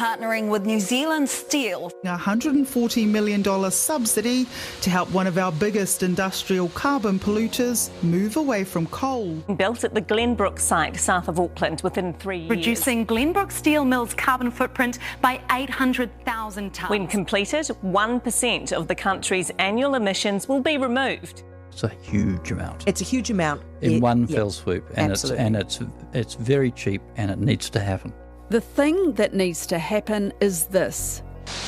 partnering with New Zealand Steel. A $140 million subsidy to help one of our biggest industrial carbon polluters move away from coal. Built at the Glenbrook site south of Auckland within 3 years. Reducing Glenbrook Steel Mill's carbon footprint by 800,000 tonnes. When completed, 1% of the country's annual emissions will be removed. It's a huge amount. It's a huge amount. In one fell swoop. And absolutely. it's very cheap and it needs to happen. The thing that needs to happen is this.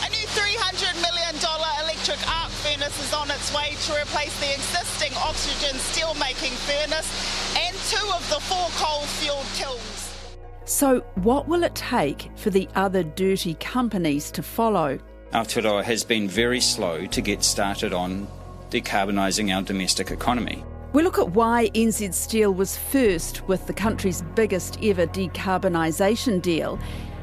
A new $300 million electric arc furnace is on its way to replace the existing oxygen steelmaking furnace and 2 of the 4 coal-fuelled kilns. So what will it take for the other dirty companies to follow? Aotearoa has been very slow to get started on decarbonising our domestic economy. We look at why NZ Steel was first with the country's biggest ever decarbonisation deal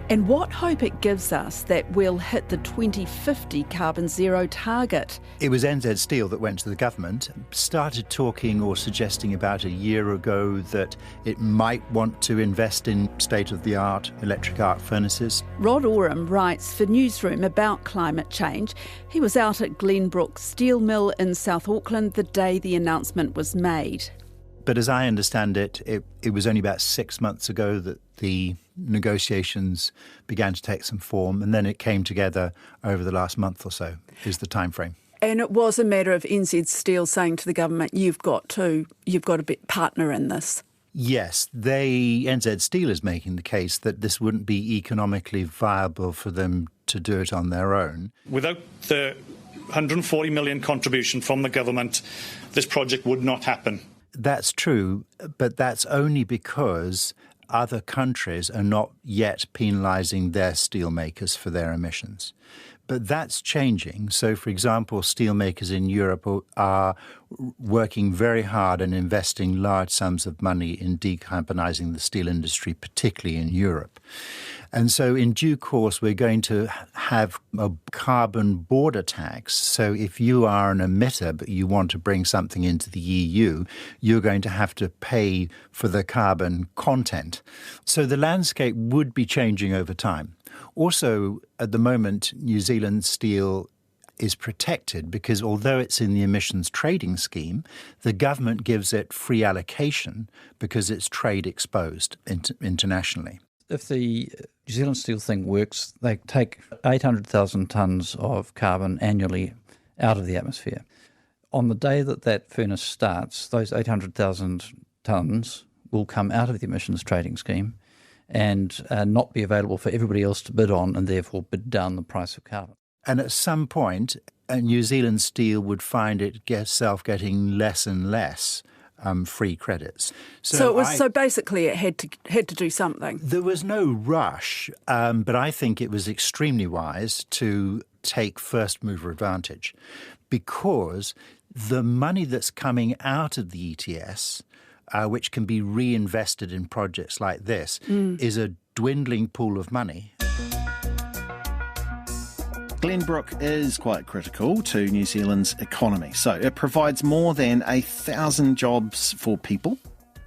and what hope it gives us that we'll hit the 2050 carbon zero target. It was NZ Steel that went to the government, started talking or suggesting about a year ago that it might want to invest in state-of-the-art electric arc furnaces. Rod Oram writes for Newsroom about climate change. He was out at Glenbrook Steel Mill in South Auckland the day the announcement was made. But as I understand it, it was only about 6 months ago that the negotiations began to take some form, and then it came together over the last month or so, is the time frame. And it was a matter of NZ Steel saying to the government, you've got to partner in this. Yes, NZ Steel is making the case that this wouldn't be economically viable for them to do it on their own. Without the $140 million contribution from the government, this project would not happen. That's true, but that's only because other countries are not yet penalising their steelmakers for their emissions. But that's changing. So, for example, steelmakers in Europe are working very hard and investing large sums of money in decarbonising the steel industry, particularly in Europe. And so in due course, we're going to have a carbon border tax. So if you are an emitter, but you want to bring something into the EU, you're going to have to pay for the carbon content. So the landscape would be changing over time. Also, at the moment, New Zealand Steel is protected because although it's in the emissions trading scheme, the government gives it free allocation because it's trade exposed internationally. If the New Zealand Steel thing works, they take 800,000 tonnes of carbon annually out of the atmosphere. On the day that that furnace starts, those 800,000 tonnes will come out of the emissions trading scheme and not be available for everybody else to bid on and therefore bid down the price of carbon. And at some point, New Zealand Steel would find itself getting less and less free credits. So basically it had to do something. There was no rush, but I think it was extremely wise to take first mover advantage because the money that's coming out of the ETS, which can be reinvested in projects like this, is a dwindling pool of money. Glenbrook is quite critical to New Zealand's economy. So it provides more than 1,000 jobs for people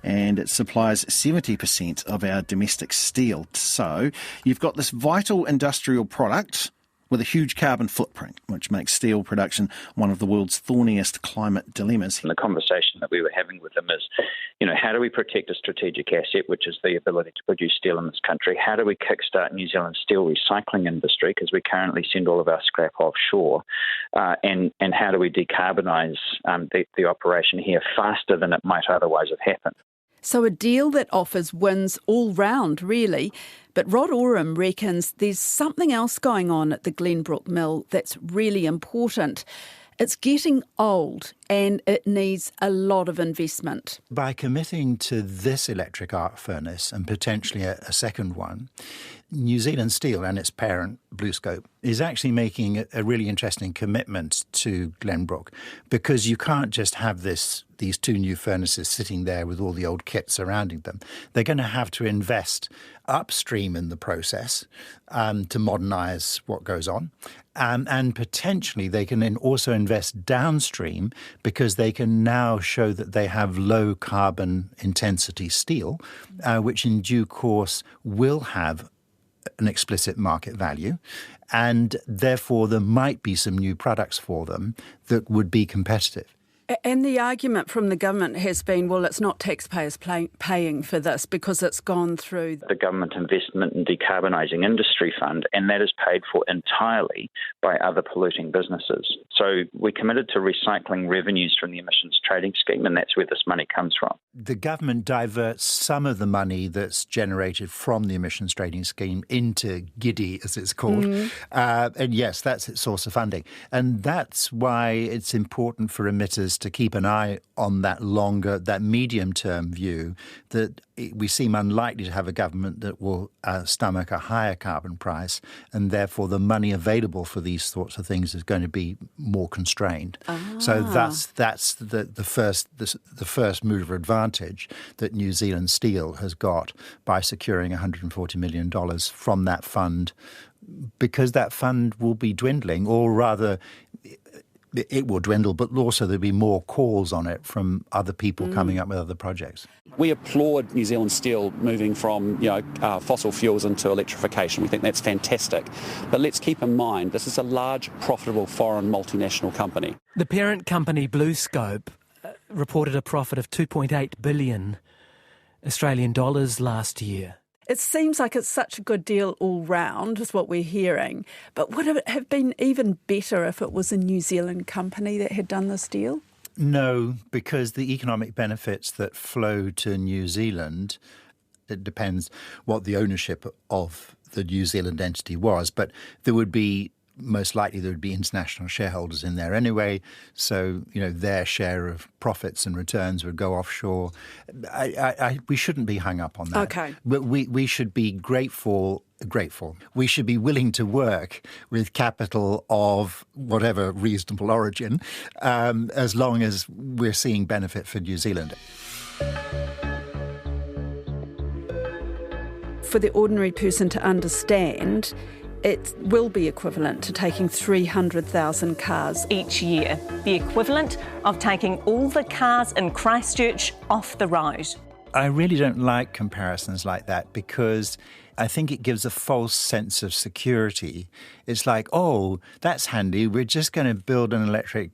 and it supplies 70% of our domestic steel. So you've got this vital industrial product with a huge carbon footprint, which makes steel production one of the world's thorniest climate dilemmas. And the conversation that we were having with them is, how do we protect a strategic asset, which is the ability to produce steel in this country? How do we kickstart New Zealand's steel recycling industry, because we currently send all of our scrap offshore? And how do we decarbonise the operation here faster than it might otherwise have happened? So a deal that offers wins all round, really. But Rod Oram reckons there's something else going on at the Glenbrook mill that's really important. It's getting old and it needs a lot of investment. By committing to this electric arc furnace and potentially a second one, New Zealand Steel and its parent, BlueScope, is actually making a really interesting commitment to Glenbrook because you can't just have these 2 new furnaces sitting there with all the old kit surrounding them. They're going to have to invest upstream in the process to modernise what goes on. And potentially they can then also invest downstream because they can now show that they have low carbon intensity steel, which in due course will have an explicit market value, and therefore there might be some new products for them that would be competitive. And the argument from the government has been, well, it's not taxpayers paying for this because it's gone through the Government Investment in Decarbonising Industry Fund, and that is paid for entirely by other polluting businesses. So we're committed to recycling revenues from the emissions trading scheme, and that's where this money comes from. The government diverts some of the money that's generated from the emissions trading scheme into GIDI, as it's called. And yes, that's its source of funding. And that's why it's important for emitters to keep an eye on that medium-term view, that we seem unlikely to have a government that will stomach a higher carbon price, and therefore the money available for these sorts of things is going to be more constrained. So that's the first mover advantage that New Zealand Steel has got by securing $140 million from that fund, because that fund will be dwindling, or rather it will dwindle, but also there'll be more calls on it from other people coming up with other projects. We applaud New Zealand Steel moving from fossil fuels into electrification. We think that's fantastic. But let's keep in mind, this is a large, profitable foreign multinational company. The parent company, BlueScope, reported a profit of 2.8 billion Australian dollars last year. It seems like it's such a good deal all round, is what we're hearing. But would it have been even better if it was a New Zealand company that had done this deal? No, because the economic benefits that flow to New Zealand, it depends what the ownership of the New Zealand entity was, but most likely there would be international shareholders in there anyway, so their share of profits and returns would go offshore. We shouldn't be hung up on that. Okay. But we should be grateful. We should be willing to work with capital of whatever reasonable origin, as long as we're seeing benefit for New Zealand. For the ordinary person to understand, it will be equivalent to taking 300,000 cars each year, the equivalent of taking all the cars in Christchurch off the road. I really don't like comparisons like that, because I think it gives a false sense of security. It's like, oh, that's handy, we're just going to build an electric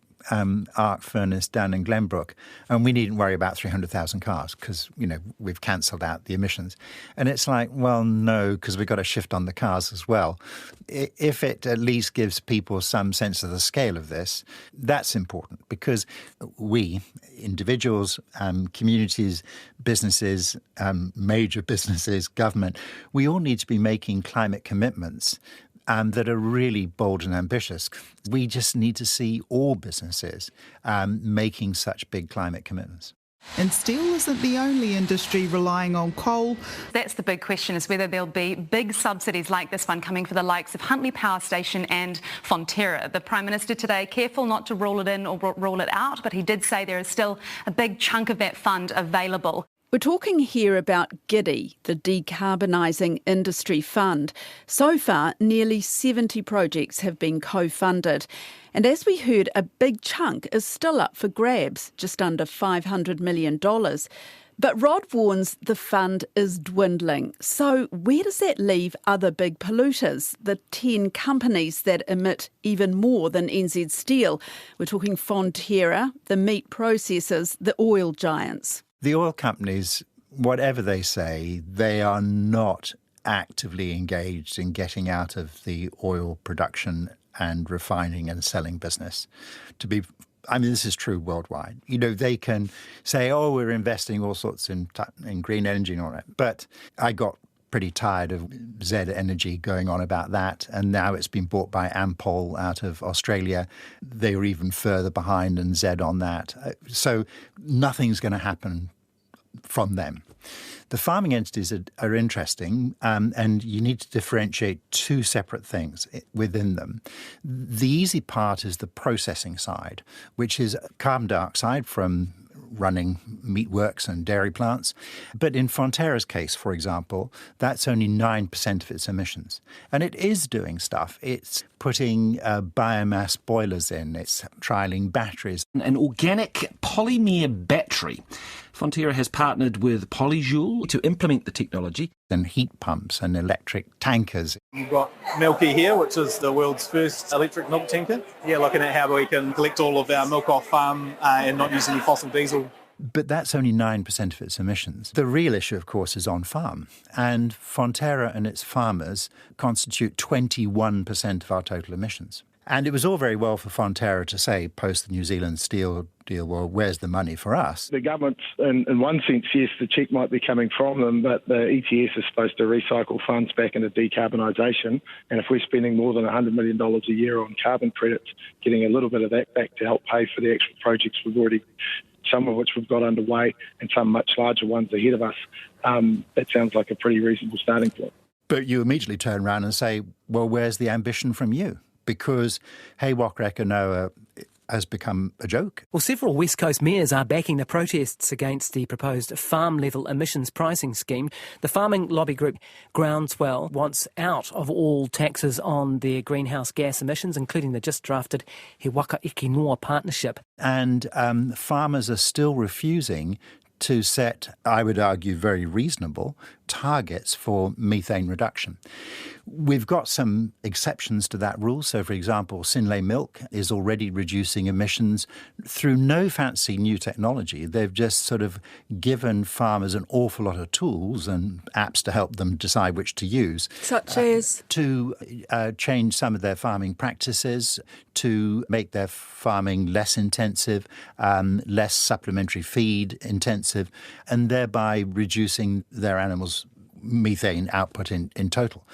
arc furnace down in Glenbrook, and we needn't worry about 300,000 cars because, we've cancelled out the emissions. And it's like, well, no, because we've got to shift on the cars as well. If it at least gives people some sense of the scale of this, that's important, because we, individuals, communities, businesses, major businesses, government, we all need to be making climate commitments that are really bold and ambitious. We just need to see all businesses making such big climate commitments. And steel isn't the only industry relying on coal. That's the big question, is whether there'll be big subsidies like this one coming for the likes of Huntly Power Station and Fonterra. The Prime Minister today, careful not to rule it in or rule it out, but he did say there is still a big chunk of that fund available. We're talking here about GIDI, the Decarbonising Industry Fund. So far, nearly 70 projects have been co-funded. And as we heard, a big chunk is still up for grabs, just under $500 million. But Rod warns the fund is dwindling. So where does that leave other big polluters, the 10 companies that emit even more than NZ Steel? We're talking Fonterra, the meat processors, the oil giants. The oil companies, whatever they say, they are not actively engaged in getting out of the oil production and refining and selling business. This is true worldwide. They can say, oh, we're investing all sorts in green energy and all that. But I got pretty tired of Z Energy going on about that, and now it's been bought by Ampol out of Australia. They were even further behind than Z on that. So nothing's going to happen from them. The farming entities are interesting, and you need to differentiate two separate things within them. The easy part is the processing side, which is carbon dioxide from running meatworks and dairy plants. But in Fonterra's case, for example, that's only 9% of its emissions. And it is doing stuff. It's putting biomass boilers in. It's trialling batteries. An organic polymer battery Fonterra has partnered with Polyjoule to implement the technology. And heat pumps and electric tankers. You've got Milky here, which is the world's first electric milk tanker. Yeah, looking at how we can collect all of our milk off farm and not use any fossil diesel. But that's only 9% of its emissions. The real issue, of course, is on farm. And Fonterra and its farmers constitute 21% of our total emissions. And it was all very well for Fonterra to say, post the New Zealand steel deal, well, where's the money for us? The government, in one sense, yes, the cheque might be coming from them, but the ETS is supposed to recycle funds back into decarbonisation. And if we're spending more than $100 million a year on carbon credits, getting a little bit of that back to help pay for the actual projects we've already, some of which we've got underway and some much larger ones ahead of us, that sounds like a pretty reasonable starting point. But you immediately turn around and say, well, where's the ambition from you? Because Haywak Rakanoa has become a joke. Well, several West Coast mayors are backing the protests against the proposed farm-level emissions pricing scheme. The farming lobby group Groundswell wants out of all taxes on their greenhouse gas emissions, including the just drafted He Waka Iki Noa partnership. And farmers are still refusing to set, I would argue, very reasonable targets for methane reduction. We've got some exceptions to that rule. So, for example, Synlait Milk is already reducing emissions through no fancy new technology. They've just sort of given farmers an awful lot of tools and apps to help them decide which to use. Such as? To change some of their farming practices, to make their farming less intensive, less supplementary feed intensive, and thereby reducing their animals' methane output in total.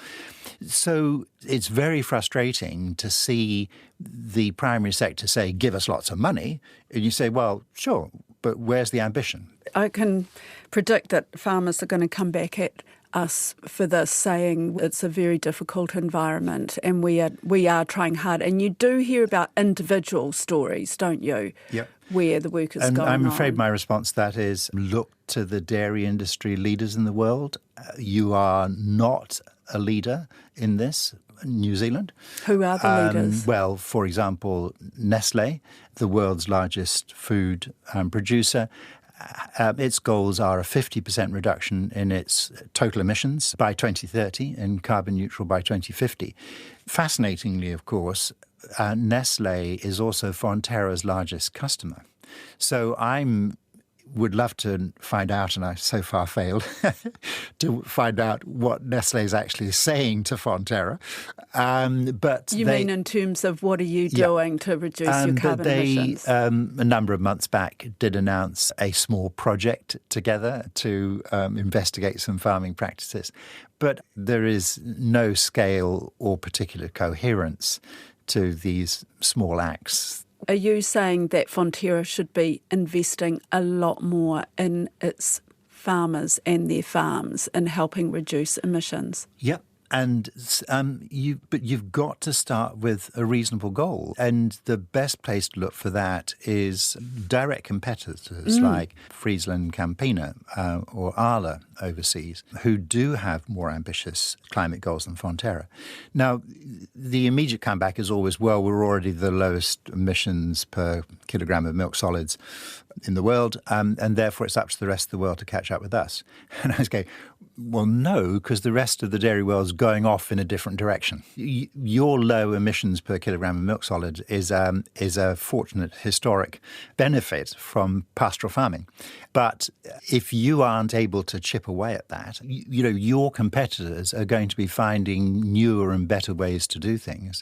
So it's very frustrating to see the primary sector say, give us lots of money, and you say, well, sure, but where's the ambition? I can predict that farmers are going to come back at us for this, saying it's a very difficult environment and we are trying hard. And you do hear about individual stories, don't you? Yep. Where the work is going on. And I'm afraid my response to that is look to the dairy industry leaders in the world. You are not a leader in this, New Zealand. Who are the leaders? Well, for example, Nestlé, the world's largest food producer. Its goals are a 50% reduction in its total emissions by 2030 and carbon neutral by 2050. Fascinatingly, of course, Nestlé is also Fonterra's largest customer. So would love to find out, and I so far failed, to find out what Nestlé is actually saying to Fonterra. But you mean in terms of what are you doing to reduce your carbon emissions? A number of months back, did announce a small project together to investigate some farming practices. But there is no scale or particular coherence to these small acts. Are you saying that Fonterra should be investing a lot more in its farmers and their farms and helping reduce emissions? Yep. And but you've got to start with a reasonable goal. And the best place to look for that is direct competitors like Friesland Campina or Arla overseas, who do have more ambitious climate goals than Fonterra. Now, the immediate comeback is always, well, we're already the lowest emissions per kilogram of milk solids in the world, and therefore it's up to the rest of the world to catch up with us. And I was going, well, no, because the rest of the dairy world's going off in a different direction. Your low emissions per kilogram of milk solid is a fortunate historic benefit from pastoral farming. But if you aren't able to chip away at that, your competitors are going to be finding newer and better ways to do things.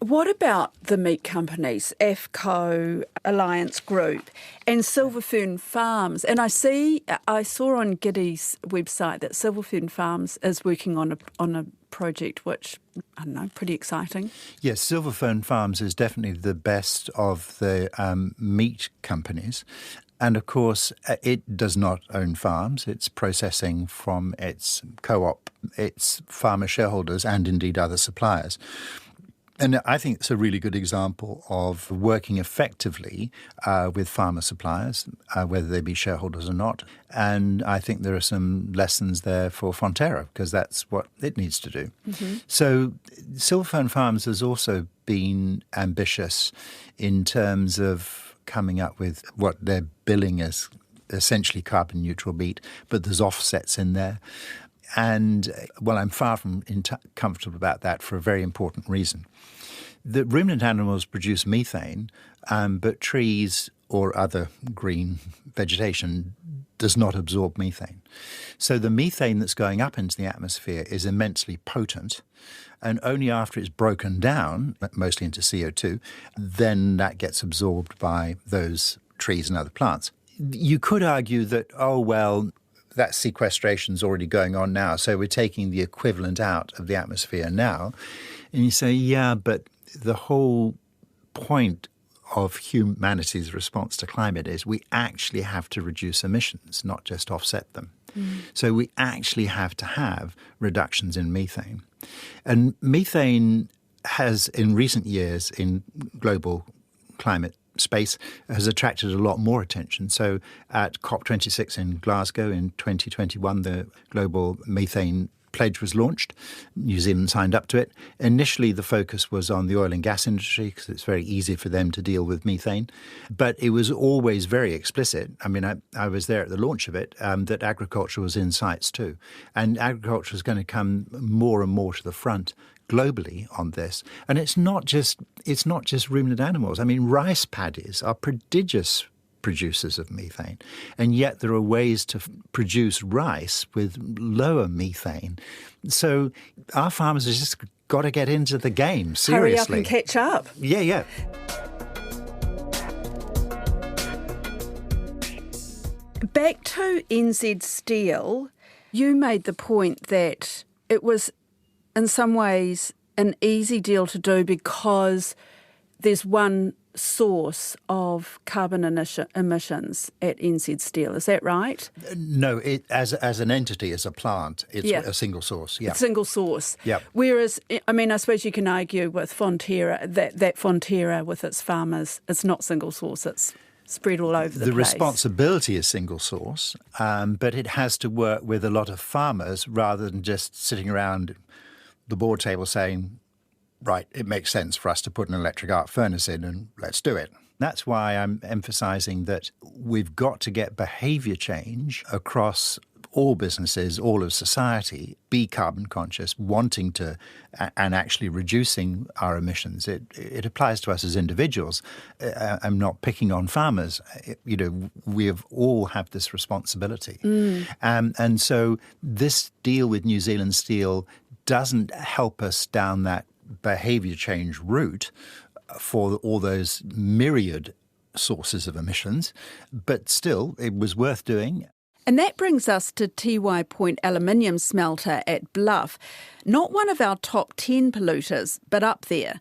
What about the meat companies, AFCO, Alliance Group and Silver Fern Farms? And I saw on Giddy's website that Silver Fern Farms is working on a project which, I don't know, pretty exciting. Yes, Silver Fern Farms is definitely the best of the meat companies. And of course, it does not own farms. It's processing from its co-op, its farmer shareholders and indeed other suppliers. And I think it's a really good example of working effectively with farmer suppliers, whether they be shareholders or not. And I think there are some lessons there for Fonterra, because that's what it needs to do. Mm-hmm. So Silver Fern Farms has also been ambitious in terms of coming up with what they're billing as essentially carbon neutral meat, but there's offsets in there. And, well, I'm far from comfortable about that for a very important reason. The ruminant animals produce methane, but trees or other green vegetation does not absorb methane. So the methane that's going up into the atmosphere is immensely potent, and only after it's broken down, mostly into CO2, then that gets absorbed by those trees and other plants. You could argue that, oh, well, that sequestration's already going on now, so we're taking the equivalent out of the atmosphere now. And you say, yeah, but the whole point of humanity's response to climate is we actually have to reduce emissions, not just offset them. So we actually have to have reductions in methane. And methane has, in recent years, in global climate space, has attracted a lot more attention. So at COP26 in Glasgow in 2021, the global methane pledge was launched. New Zealand signed up to it. Initially, the focus was on the oil and gas industry because it's very easy for them to deal with methane. But it was always very explicit. I mean, I was there at the launch of it, that agriculture was in sights too. And agriculture is going to come more and more to the front globally on this. And it's not just ruminant animals. I mean, rice paddies are prodigious producers of methane, and yet there are ways to produce rice with lower methane. So our farmers have just got to get into the game, seriously. Hurry up and catch up. Yeah. Back to NZ Steel, you made the point that it was in some ways an easy deal to do because there's one source of carbon emissions at NZ Steel. Is that right? No, as an entity, as a plant, it's a single source. Yeah, a single source. Yeah. Whereas, I mean, I suppose you can argue with Fonterra that Fonterra with its farmers, it's not single source. It's spread all over the place. The responsibility is single source, but it has to work with a lot of farmers rather than just sitting around the board table saying, right, it makes sense for us to put an electric arc furnace in and let's do it. That's why I'm emphasising that we've got to get behaviour change across all businesses, all of society, be carbon conscious, wanting to and actually reducing our emissions. It applies to us as individuals. I'm not picking on farmers. We all have this responsibility. And so this deal with New Zealand Steel doesn't help us down that behaviour change route for all those myriad sources of emissions, but still it was worth doing. And that brings us to Tiwai Point aluminium smelter at Bluff, not one of our top 10 polluters, but up there.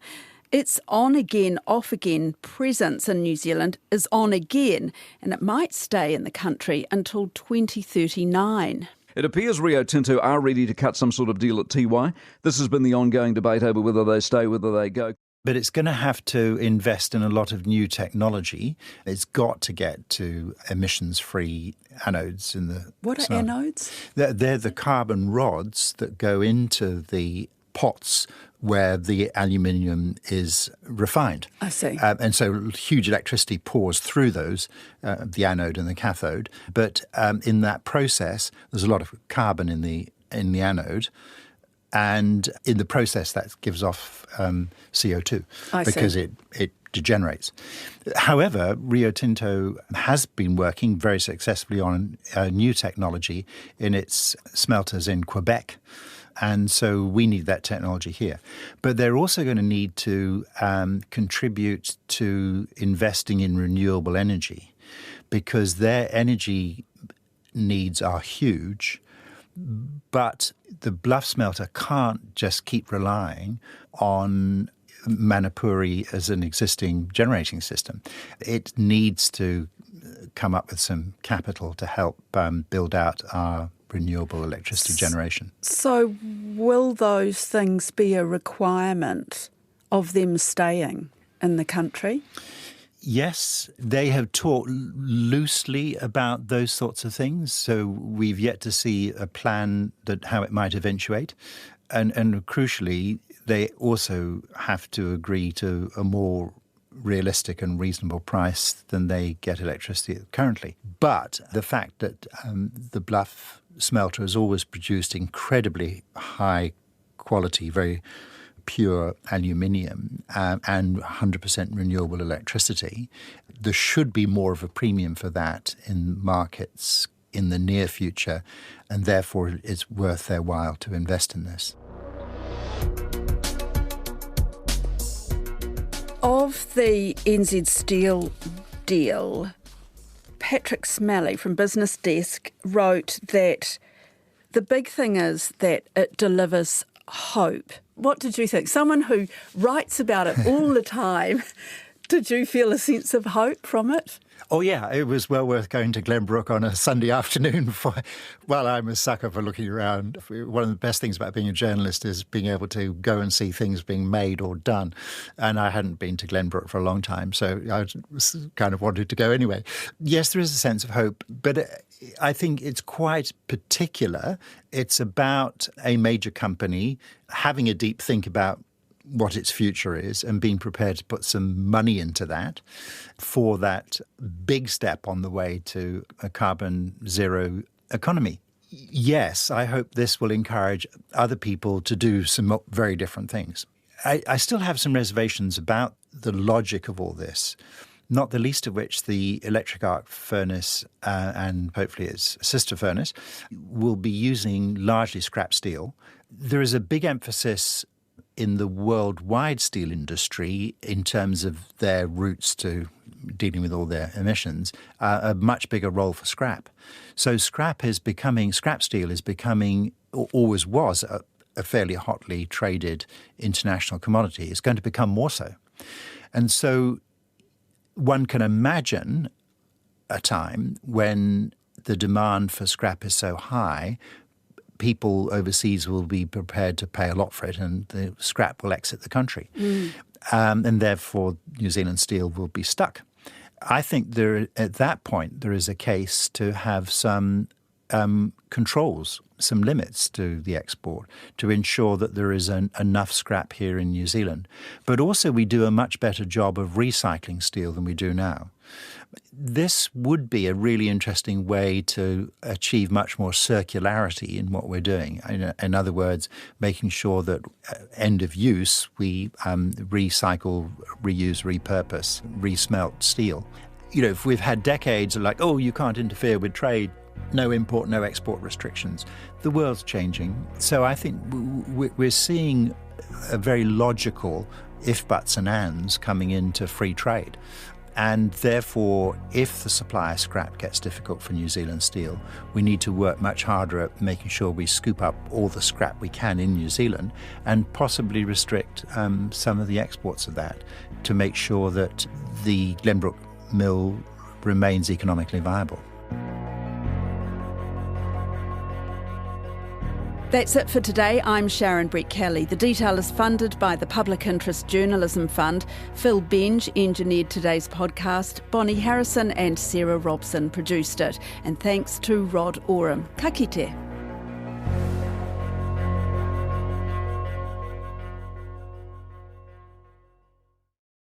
Its on again, off again presence in New Zealand is on again, and it might stay in the country until 2039. It appears Rio Tinto are ready to cut some sort of deal at Tiwai. This has been the ongoing debate over whether they stay, whether they go. But it's going to have to invest in a lot of new technology. It's got to get to emissions-free anodes in the What are anodes? They're the carbon rods that go into the pots where the aluminium is refined. I see. And so huge electricity pours through those, the anode and the cathode. But in that process, there's a lot of carbon in the anode. And in the process, that gives off CO2 because it degenerates. However, Rio Tinto has been working very successfully on new technology in its smelters in Quebec. And so we need that technology here. But they're also going to need to contribute to investing in renewable energy because their energy needs are huge. But the Bluff smelter can't just keep relying on Manapuri as an existing generating system. It needs to come up with some capital to help build out our renewable electricity generation. So will those things be a requirement of them staying in the country? Yes, they have talked loosely about those sorts of things. So we've yet to see a plan that how it might eventuate. And crucially, they also have to agree to a more realistic and reasonable price than they get electricity currently. But the fact that the Bluff smelter has always produced incredibly high quality, very pure aluminium and 100% renewable electricity, there should be more of a premium for that in markets in the near future, and therefore it's worth their while to invest in this. Of the NZ Steel deal, Patrick Smalley from Business Desk wrote that the big thing is that it delivers hope. What did you think? Someone who writes about it all the time, did you feel a sense of hope from it? Oh, yeah, it was well worth going to Glenbrook on a Sunday afternoon. Well, I'm a sucker for looking around. One of the best things about being a journalist is being able to go and see things being made or done. And I hadn't been to Glenbrook for a long time, so I kind of wanted to go anyway. Yes, there is a sense of hope, but I think it's quite particular. It's about a major company having a deep think about what its future is and being prepared to put some money into that for that big step on the way to a carbon zero economy. Yes, I hope this will encourage other people to do some very different things. I still have some reservations about the logic of all this, not the least of which the electric arc furnace and hopefully its sister furnace will be using largely scrap steel. There is a big emphasis in the worldwide steel industry in terms of their routes to dealing with all their emissions, a much bigger role for scrap. So scrap steel is becoming, or always was, a fairly hotly traded international commodity. It's going to become more so. And so one can imagine a time when the demand for scrap is so high, people overseas will be prepared to pay a lot for it and the scrap will exit the country. And therefore New Zealand Steel will be stuck. I think at that point there is a case to have some controls, some limits to the export to ensure that there is enough scrap here in New Zealand. But also we do a much better job of recycling steel than we do now. This would be a really interesting way to achieve much more circularity in what we're doing. In other words, making sure that end of use, we recycle, reuse, repurpose, resmelt steel. You know, if we've had decades of like, oh, you can't interfere with trade, no import, no export restrictions, the world's changing. So I think we're seeing a very logical if, buts and ands coming into free trade. And therefore, if the supply of scrap gets difficult for New Zealand Steel, we need to work much harder at making sure we scoop up all the scrap we can in New Zealand and possibly restrict some of the exports of that to make sure that the Glenbrook mill remains economically viable. That's it for today. I'm Sharon Brett-Kelly. The Detail is funded by the Public Interest Journalism Fund. Phil Benge engineered today's podcast. Bonnie Harrison and Sarah Robson produced it. And thanks to Rod Oram. Ka kite.